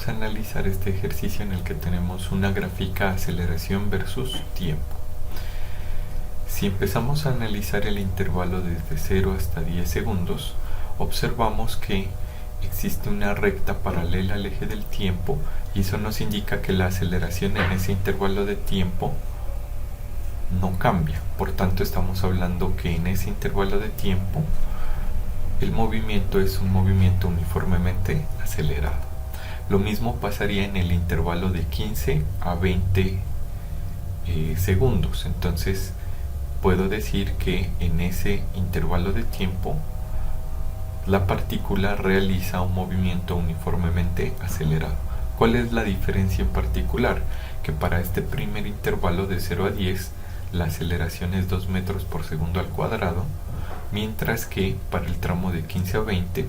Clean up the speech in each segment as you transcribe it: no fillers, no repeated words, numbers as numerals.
vamos a analizar este ejercicio en el que tenemos una gráfica aceleración versus tiempo. Si empezamos a analizar el intervalo desde 0 hasta 10 segundos, observamos que existe una recta paralela al eje del tiempo y eso nos indica que la aceleración en ese intervalo de tiempo no cambia. Por tanto, estamos hablando que en ese intervalo de tiempo el movimiento es un movimiento uniformemente acelerado. Lo mismo pasaría en el intervalo de 15 a 20 segundos. Entonces puedo decir que en ese intervalo de tiempo la partícula realiza un movimiento uniformemente acelerado. ¿Cuál es la diferencia en particular? Que para este primer intervalo de 0 a 10 la aceleración es 2 metros por segundo al cuadrado, mientras que para el tramo de 15 a 20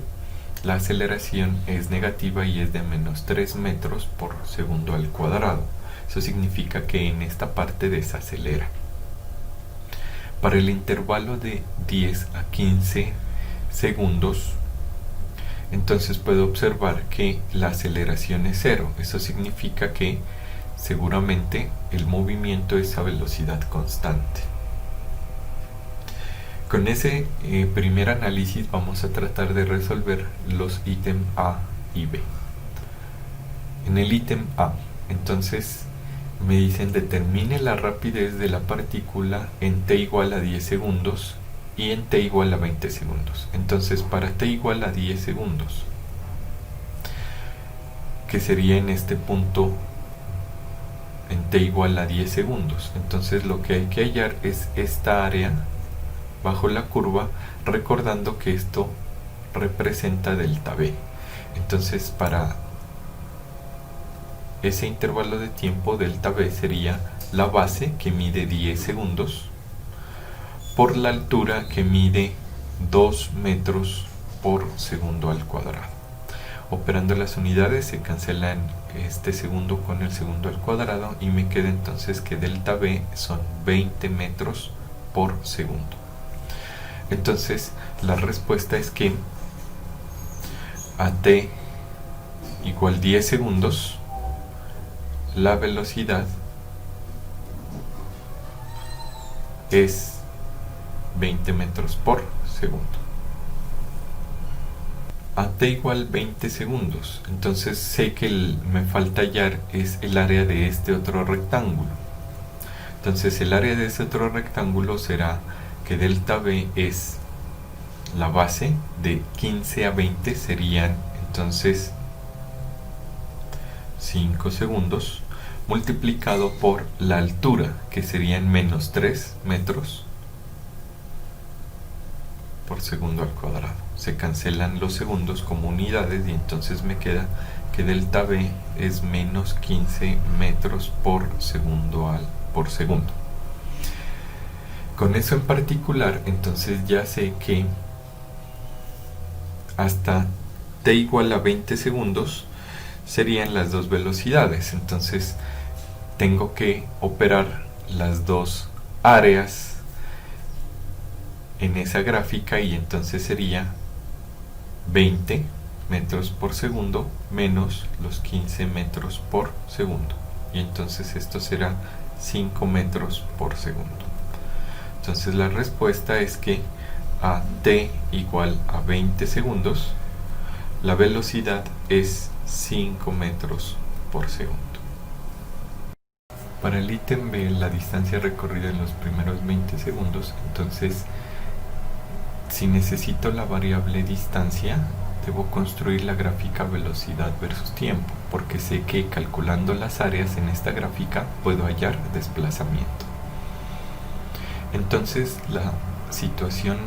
la aceleración es negativa y es de menos 3 metros por segundo al cuadrado. Eso significa que en esta parte desacelera. Para el intervalo de 10 a 15 segundos, entonces puedo observar que la aceleración es 0. Eso significa que seguramente el movimiento es a velocidad constante. Con ese primer análisis vamos a tratar de resolver los ítems A y B. En el ítem A, entonces me dicen determine la rapidez de la partícula en t igual a 10 segundos y en t igual a 20 segundos. Entonces para t igual a 10 segundos, que sería en este punto en t igual a 10 segundos, entonces lo que hay que hallar es esta área bajo la curva, recordando que esto representa delta b. Entonces para ese intervalo de tiempo, delta b sería la base, que mide 10 segundos, por la altura, que mide 2 metros por segundo al cuadrado. Operando las unidades se cancelan este segundo con el segundo al cuadrado y me queda entonces que delta b son 20 metros por segundo. Entonces la respuesta es que a t igual 10 segundos, la velocidad es 20 metros por segundo. A t igual 20 segundos, entonces sé que me falta hallar es el área de este otro rectángulo. Entonces el área de ese otro rectángulo será que delta b es la base, de 15 a 20 serían entonces 5 segundos, multiplicado por la altura, que serían menos 3 metros por segundo al cuadrado. Se cancelan los segundos como unidades y entonces me queda que delta b es menos 15 metros por segundo por segundo. Con eso en particular, entonces ya sé que hasta t igual a 20 segundos serían las dos velocidades. Entonces tengo que operar las dos áreas en esa gráfica y entonces sería 20 metros por segundo menos los 15 metros por segundo. Y entonces esto será 5 metros por segundo. Entonces la respuesta es que a t igual a 20 segundos, la velocidad es 5 metros por segundo. Para el ítem B, la distancia recorrida en los primeros 20 segundos, entonces si necesito la variable distancia, debo construir la gráfica velocidad versus tiempo, porque sé que calculando las áreas en esta gráfica puedo hallar desplazamiento. Entonces la situación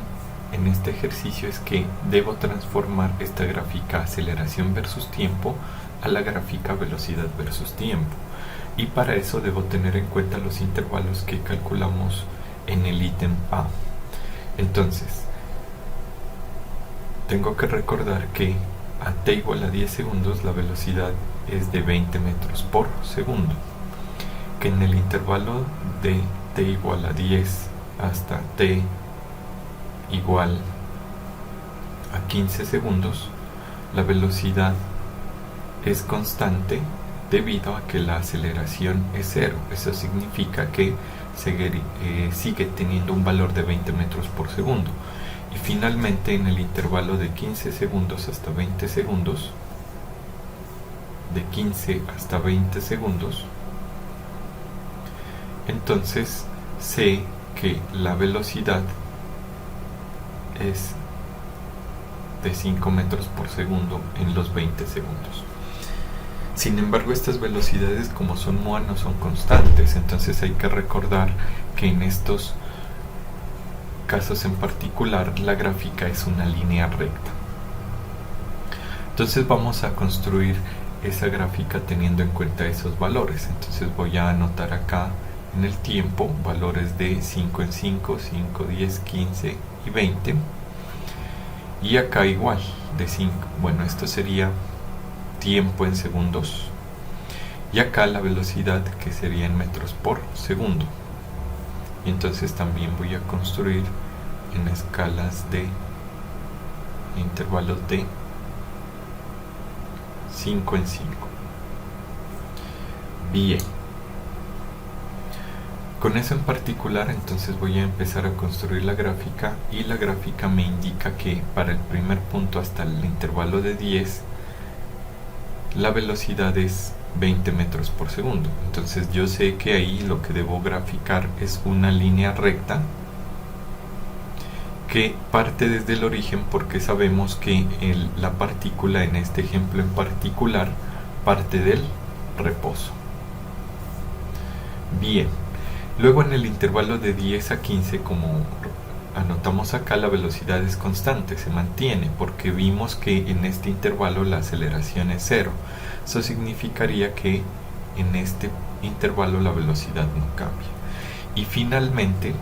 en este ejercicio es que debo transformar esta gráfica aceleración versus tiempo a la gráfica velocidad versus tiempo, y para eso debo tener en cuenta los intervalos que calculamos en el ítem A. Entonces tengo que recordar que a t igual a 10 segundos la velocidad es de 20 metros por segundo, que en el intervalo de t igual a 10 hasta t igual a 15 segundos la velocidad es constante debido a que la aceleración es cero. Eso significa que sigue teniendo un valor de 20 metros por segundo. Y finalmente, en el intervalo de 15 segundos hasta 20 segundos, entonces sé que la velocidad es de 5 metros por segundo en los 20 segundos. Sin embargo, estas velocidades, como son MOA, no son constantes, entonces hay que recordar que en estos casos en particular la gráfica es una línea recta. Entonces vamos a construir esa gráfica teniendo en cuenta esos valores. Entonces voy a anotar acá en el tiempo valores de 5 en 5, 5, 10, 15 y 20. Y acá igual, de 5, bueno, esto sería tiempo en segundos. Y acá la velocidad, que sería en metros por segundo. Y entonces también voy a construir en escalas de intervalos de 5 en 5. Bien. Con eso en particular, entonces voy a empezar a construir la gráfica, y la gráfica me indica que para el primer punto hasta el intervalo de 10, la velocidad es 20 metros por segundo. Entonces yo sé que ahí lo que debo graficar es una línea recta que parte desde el origen, porque sabemos que la partícula en este ejemplo en particular parte del reposo. Bien, luego en el intervalo de 10 a 15, como anotamos acá, la velocidad es constante, se mantiene, porque vimos que en este intervalo la aceleración es cero. Eso significaría que en este intervalo la velocidad no cambia. Y finalmente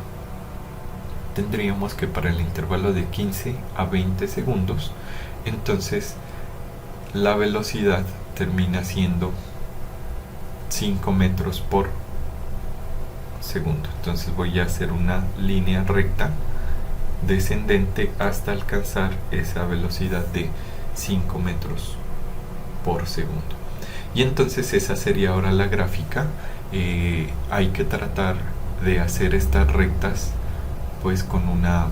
tendríamos que para el intervalo de 15 a 20 segundos, entonces la velocidad termina siendo 5 metros por segundo. Entonces voy a hacer una línea recta descendente hasta alcanzar esa velocidad de 5 metros por segundo. Y entonces esa sería ahora la gráfica. Hay que tratar de hacer estas rectas pues con una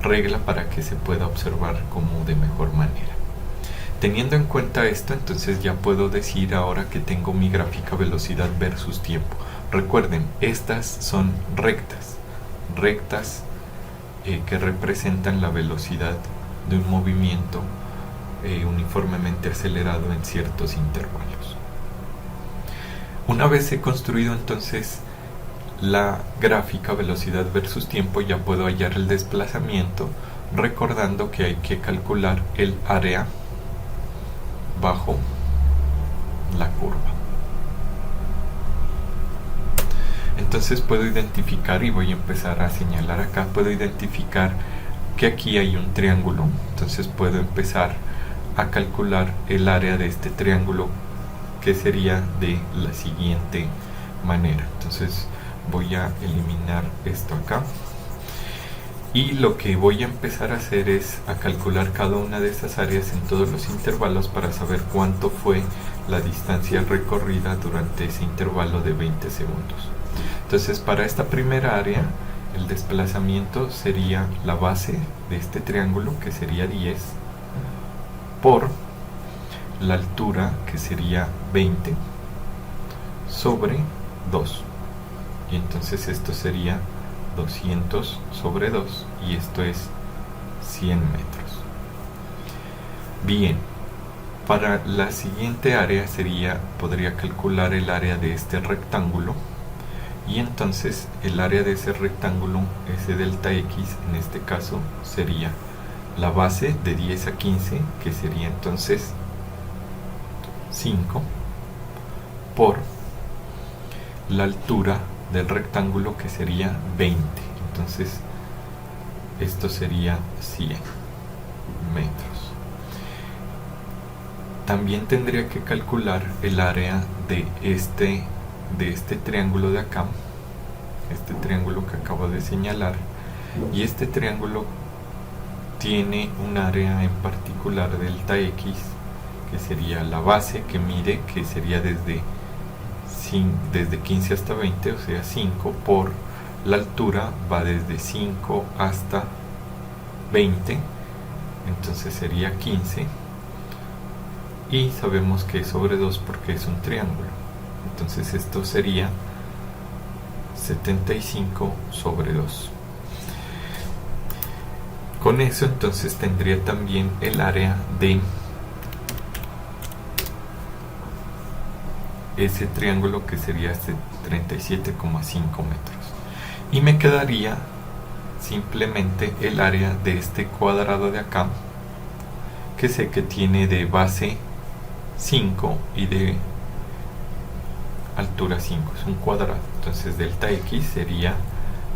regla para que se pueda observar como de mejor manera. Teniendo en cuenta esto, entonces ya puedo decir ahora que tengo mi gráfica velocidad versus tiempo. Recuerden, estas son rectas que representan la velocidad de un movimiento uniformemente acelerado en ciertos intervalos. Una vez he construido entonces la gráfica velocidad versus tiempo, ya puedo hallar el desplazamiento, recordando que hay que calcular el área bajo la curva. Entonces puedo identificar, y voy a empezar a señalar acá, puedo identificar que aquí hay un triángulo. Entonces puedo empezar a calcular el área de este triángulo, que sería de la siguiente manera. Entonces voy a eliminar esto acá, y lo que voy a empezar a hacer es a calcular cada una de esas áreas en todos los intervalos para saber cuánto fue la distancia recorrida durante ese intervalo de 20 segundos. Entonces para esta primera área el desplazamiento sería la base de este triángulo, que sería 10, por la altura, que sería 20, sobre 2. Y entonces esto sería 200 sobre 2, y esto es 100 metros. Bien, para la siguiente área podría calcular el área de este rectángulo, y entonces el área de ese rectángulo, ese delta x, en este caso sería la base de 10 a 15, que sería entonces 5, por la altura del rectángulo, que sería 20. Entonces esto sería 100 metros. También tendría que calcular el área de este triángulo de acá, este triángulo que acabo de señalar, y este triángulo tiene un área en particular delta x, que sería la base que mide, que sería desde 15 hasta 20, o sea 5, por la altura va desde 5 hasta 20, entonces sería 15, y sabemos que es sobre 2 porque es un triángulo, entonces esto sería 75 sobre 2. Con eso entonces tendría también el área de ese triángulo, que sería 37,5 metros, y me quedaría simplemente el área de este cuadrado de acá, que sé que tiene de base 5 y de altura 5, es un cuadrado, entonces delta x sería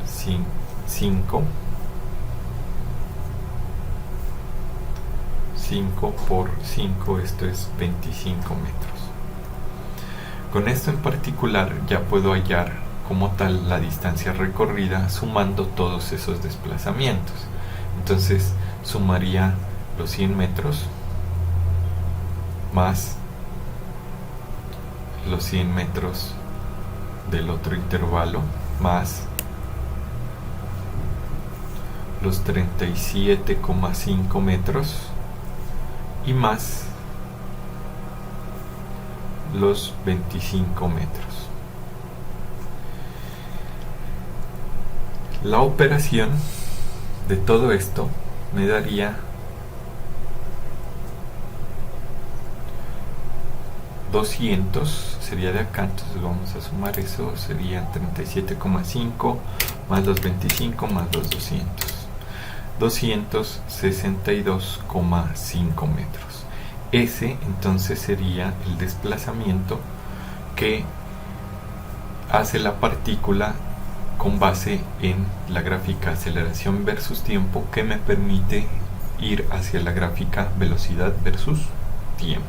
5 por 5, esto es 25 metros. Con esto en particular ya puedo hallar como tal la distancia recorrida sumando todos esos desplazamientos. Entonces sumaría los 100 metros más los 100 metros del otro intervalo más los 37,5 metros y más los 25 metros. La operación de todo esto me daría 200, sería de acá, entonces vamos a sumar eso, serían 37,5 más los 25 más los 262,5 metros. Ese entonces sería el desplazamiento que hace la partícula con base en la gráfica aceleración versus tiempo, que me permite ir hacia la gráfica velocidad versus tiempo.